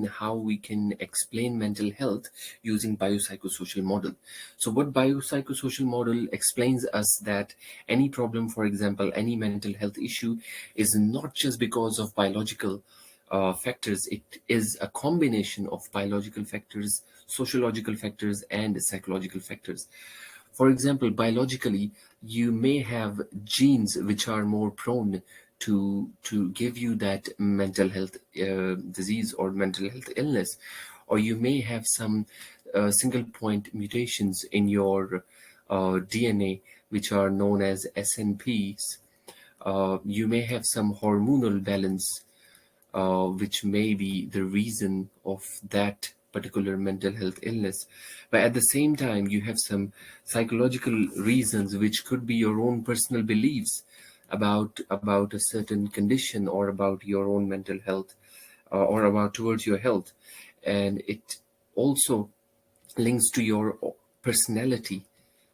how we can explain mental health using biopsychosocial model. So what biopsychosocial model explains us that any problem, for example, any mental health issue, is not just because of biological factors. It is a combination of biological factors, sociological factors, and psychological factors. For example, biologically, you may have genes which are more prone to give you that mental health disease or mental health illness, or you may have some single point mutations in your DNA, which are known as SNPs. You may have some hormonal balance which may be the reason of that particular mental health illness. But at the same time, you have some psychological reasons, which could be your own personal beliefs about a certain condition, or about your own mental health, or about towards your health. And it also links to your personality,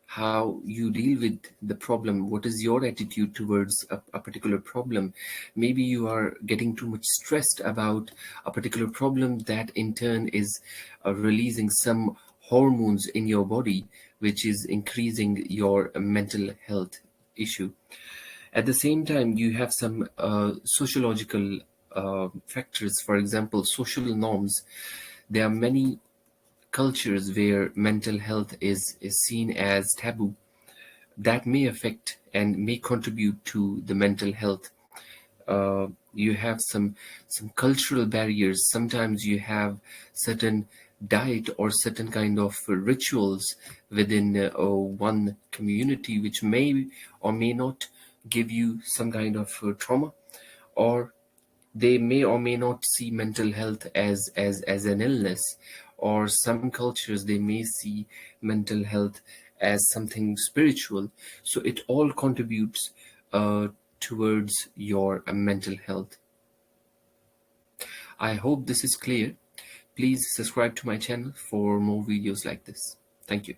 how you deal with the problem, what is your attitude towards a particular problem. Maybe you are getting too much stressed about a particular problem, that in turn is releasing some hormones in your body, which is increasing your mental health issue. At the same time, you have some sociological factors. For example, social norms. There are many cultures where mental health is seen as taboo, that may affect and may contribute to the mental health. You have some cultural barriers. Sometimes you have certain diet or certain kind of rituals within one community, which may or may not give you some kind of trauma, or they may or may not see mental health as an illness. Or some cultures, they may see mental health as something spiritual. So it all contributes towards your mental health. I hope this is clear. Please subscribe to my channel for more videos like this. Thank you.